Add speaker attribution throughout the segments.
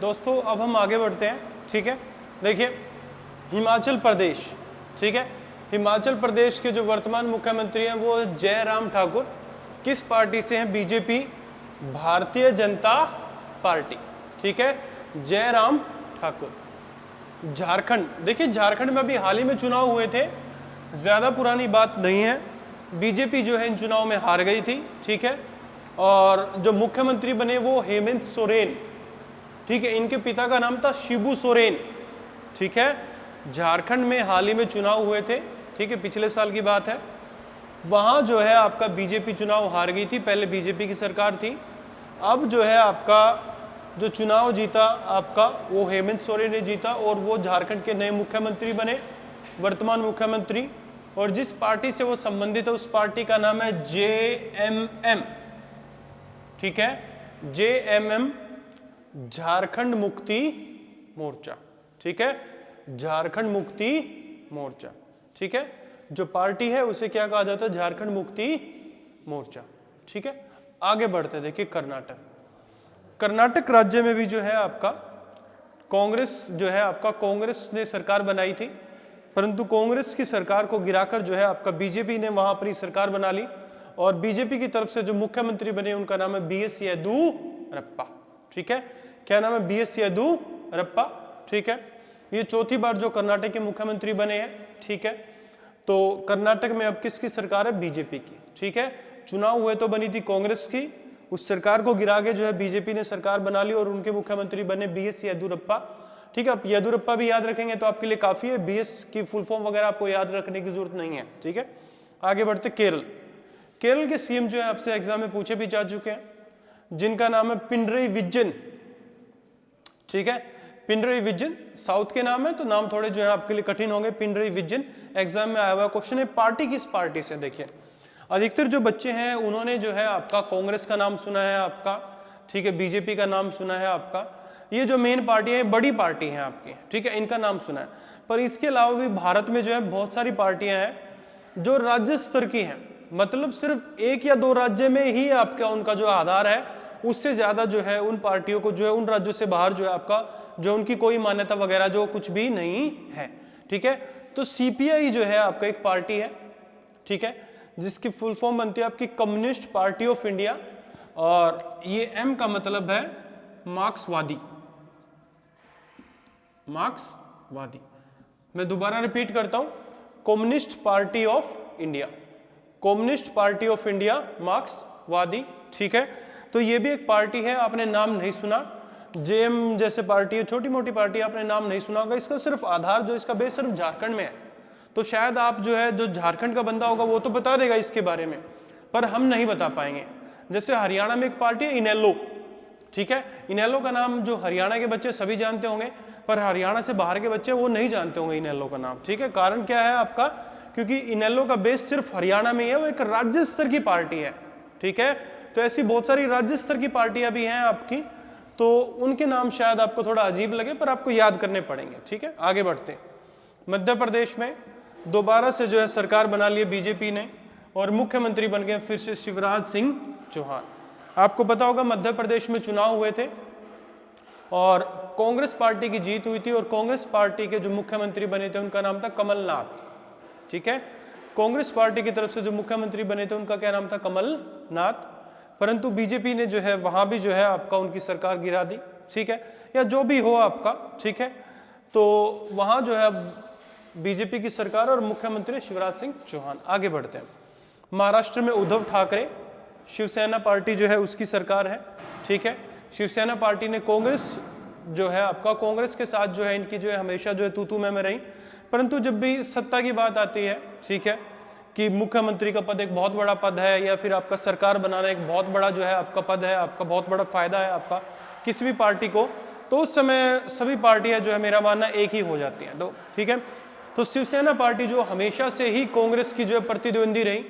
Speaker 1: दोस्तों अब हम आगे बढ़ते हैं, ठीक है। देखिए हिमाचल प्रदेश, ठीक है, हिमाचल प्रदेश के जो वर्तमान मुख्यमंत्री हैं वो जयराम ठाकुर, किस पार्टी से हैं? बीजेपी, भारतीय जनता पार्टी, ठीक है, जयराम ठाकुर। झारखंड, देखिए झारखंड में अभी हाल ही में चुनाव हुए थे, ज़्यादा पुरानी बात नहीं है, बीजेपी जो है इन चुनाव में हार गई थी, ठीक है, और जो मुख्यमंत्री बने वो हेमंत सोरेन, ठीक है, इनके पिता का नाम था शिबू सोरेन, ठीक है। झारखंड में हाल ही में चुनाव हुए थे, ठीक है, पिछले साल की बात है। वहाँ जो है आपका बीजेपी चुनाव हार गई थी, पहले बीजेपी की सरकार थी। अब जो है आपका जो चुनाव जीता आपका वो हेमंत सोरेन ने जीता और वो झारखंड के नए मुख्यमंत्री बने, वर्तमान मुख्यमंत्री। और जिस पार्टी से वो संबंधित है उस पार्टी का नाम है JMM, ठीक है, JMM, झारखंड मुक्ति मोर्चा, ठीक है, झारखंड मुक्ति मोर्चा, ठीक है। जो पार्टी है उसे क्या कहा जाता है? झारखंड मुक्ति मोर्चा, ठीक है। आगे बढ़ते हैं, देखिए कर्नाटक, कर्नाटक राज्य में भी जो है आपका कांग्रेस जो है आपका कांग्रेस ने सरकार बनाई थी, परंतु कांग्रेस की सरकार को गिराकर जो है आपका बीजेपी ने वहां अपनी सरकार बना ली और बीजेपी की तरफ से जो मुख्यमंत्री बने उनका नाम है BS येदुरप्पा, ठीक है। क्या नाम है? BS येदुरप्पा, ठीक है। ये चौथी बार जो कर्नाटक के मुख्यमंत्री बने हैं, ठीक है। तो कर्नाटक में अब किसकी सरकार है? बीजेपी की, ठीक है। चुनाव हुए तो बनी थी कांग्रेस की, उस सरकार को गिरा के जो है बीजेपी ने सरकार बना ली और उनके मुख्यमंत्री बने BS येदुरप्पा, ठीक है। आप येदुरप्पा भी याद रखेंगे तो आपके लिए काफी है, BS की फुल फॉर्म वगैरह आपको याद रखने की जरूरत नहीं है, ठीक है। आगे बढ़ते केरल, केरल के CM जो है आपसे एग्जाम में पूछे भी जा चुके हैं, जिनका नाम है पिनरई विजयन, ठीक है, पिनरई विजयन। साउथ के नाम है तो नाम थोड़े जो है आपके लिए कठिन होंगे। पिनरई विजयन एग्जाम में आया हुआ क्वेश्चन है। पार्टी किस पार्टी से? देखिए अधिकतर जो बच्चे हैं उन्होंने जो है आपका कांग्रेस का नाम सुना है आपका, ठीक है, बीजेपी का नाम सुना है आपका, ये जो मेन पार्टी है बड़ी पार्टी है आपकी, ठीक है, इनका नाम सुना है। पर इसके अलावा भी भारत में जो है बहुत सारी पार्टियां हैं जो राज्य स्तर की हैं, मतलब सिर्फ 1 या 2 राज्य में ही आपका उनका जो आधार है, उससे ज्यादा जो है उन पार्टियों को जो है उन राज्यों से बाहर जो है आपका जो उनकी कोई मान्यता वगैरह जो कुछ भी नहीं है, ठीक है। तो CPI जो है आपका एक पार्टी है, ठीक है, जिसकी फुल फॉर्म बनती है आपकी कम्युनिस्ट पार्टी ऑफ इंडिया, और ये M का मतलब है मार्क्सवादी, मार्क्सवादी। मैं दोबारा रिपीट करता हूं, communist party of India, communist party of India, मार्क्सवादी, ठीक है। तो ये भी एक पार्टी है, आपने नाम नहीं सुना, JM जैसे पार्टी है, छोटी मोटी पार्टी, आपने नाम नहीं सुना होगा। इसका सिर्फ आधार जो इसका बेस सिर्फ झारखंड में है, तो शायद आप जो है जो झारखंड का बंदा होगा वो तो बता देगा इसके बारे में, पर हम नहीं बता पाएंगे। जैसे हरियाणा में एक पार्टी है इनेलो, ठीक है, इनेलो का नाम जो हरियाणा के बच्चे सभी जानते होंगे, पर हरियाणा से बाहर के बच्चे वो नहीं जानते होंगे इनेलो का नाम, ठीक है। कारण क्या है आपका? क्योंकि इनेलो का बेस सिर्फ हरियाणा में ही है, वो एक राज्य स्तर की पार्टी है, ठीक है। तो ऐसी बहुत सारी राज्य स्तर की पार्टियां भी हैं आपकी, तो उनके नाम शायद आपको थोड़ा अजीब लगे पर आपको याद करने पड़ेंगे, ठीक है। आगे बढ़ते हैं, मध्य प्रदेश में दोबारा से जो है सरकार बना ली बीजेपी ने और मुख्यमंत्री बन गए फिर से शिवराज सिंह चौहान। आपको पता होगा मध्य प्रदेश में चुनाव हुए थे और कांग्रेस पार्टी की जीत हुई थी और कांग्रेस पार्टी के जो मुख्यमंत्री बने थे उनका नाम था कमलनाथ, ठीक है। कांग्रेस पार्टी की तरफ से जो मुख्यमंत्री बने थे उनका क्या नाम था? कमलनाथ। परंतु बीजेपी ने जो है वहां भी जो है आपका उनकी सरकार गिरा दी, ठीक है, या जो भी हो आपका, ठीक है। तो वहां जो है बीजेपी की सरकार और मुख्यमंत्री शिवराज सिंह चौहान। आगे बढ़ते हैं, महाराष्ट्र में उद्धव ठाकरे, शिवसेना पार्टी जो है उसकी सरकार है, ठीक है। शिवसेना पार्टी ने कांग्रेस जो है आपका कांग्रेस के साथ जो है इनकी जो है हमेशा जो है तू मैं रही, परंतु जब भी सत्ता की बात आती है, ठीक है, कि मुख्यमंत्री का पद एक बहुत बड़ा पद है या फिर आपका सरकार बनाना एक बहुत बड़ा जो है आपका पद है, आपका बहुत बड़ा फायदा है आपका किसी भी पार्टी को, तो उस समय सभी पार्टियां जो है मेरा मानना एक ही हो जाती हैं, तो ठीक है। तो शिवसेना पार्टी जो हमेशा से ही कांग्रेस की जो है प्रतिद्वंदी रही,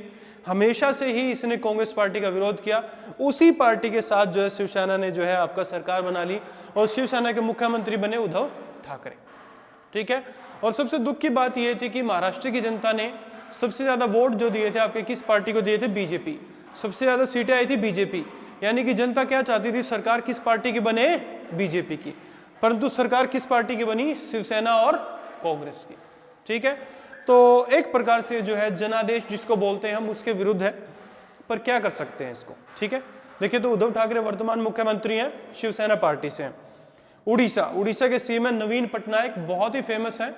Speaker 1: हमेशा से ही इसने कांग्रेस पार्टी का विरोध किया, उसी पार्टी के साथ जो है शिवसेना ने जो है आपका सरकार बना ली और शिवसेना के मुख्यमंत्री बने उद्धव ठाकरे, ठीक है। और सबसे दुख की बात यह थी कि महाराष्ट्र की जनता ने सबसे ज्यादा वोट जो दिए थे आपके किस पार्टी को दिए थे? बीजेपी। सबसे ज्यादा सीटें आई थी बीजेपी, यानी कि जनता क्या चाहती थी? सरकार किस पार्टी की बने? बीजेपी की। परंतु सरकार किस पार्टी की बनी? शिवसेना और कांग्रेस की। ठीक है, तो एक प्रकार से जो है जनादेश जिसको बोलते हैं हम, उसके विरुद्ध है, पर क्या कर सकते हैं इसको। ठीक है, देखिए तो उद्धव ठाकरे वर्तमान मुख्यमंत्री हैं, शिवसेना पार्टी से हैं। उड़ीसा के सीएम है नवीन पटनायक, बहुत ही फेमस है,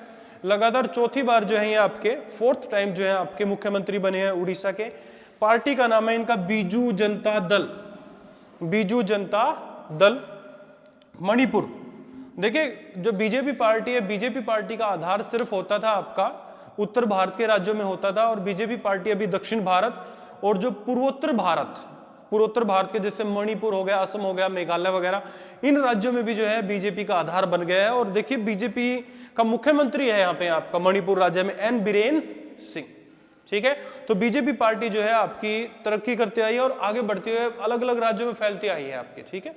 Speaker 1: लगातार चौथी बार जो है ये आपके 4th टाइम जो है आपके मुख्यमंत्री बने हैं उड़ीसा के। पार्टी का नाम है इनका बीजू जनता दल, बीजू जनता दल। मणिपुर, देखिए जो बीजेपी पार्टी है, बीजेपी पार्टी का आधार सिर्फ होता था आपका उत्तर भारत के राज्यों में होता था, और बीजेपी पार्टी अभी दक्षिण भारत और जो पूर्वोत्तर भारत के जैसे मणिपुर हो गया, असम हो गया, मेघालय वगैरह, इन राज्यों में भी जो है बीजेपी का आधार बन गया है। और देखिए बीजेपी का मुख्यमंत्री है यहाँ पे आपका मणिपुर राज्य में एन बीरेन सिंह। ठीक है, तो बीजेपी पार्टी जो है आपकी तरक्की करते आई है और आगे बढ़ते हुए अलग अलग राज्यों में फैलती आई है आपकी। ठीक है,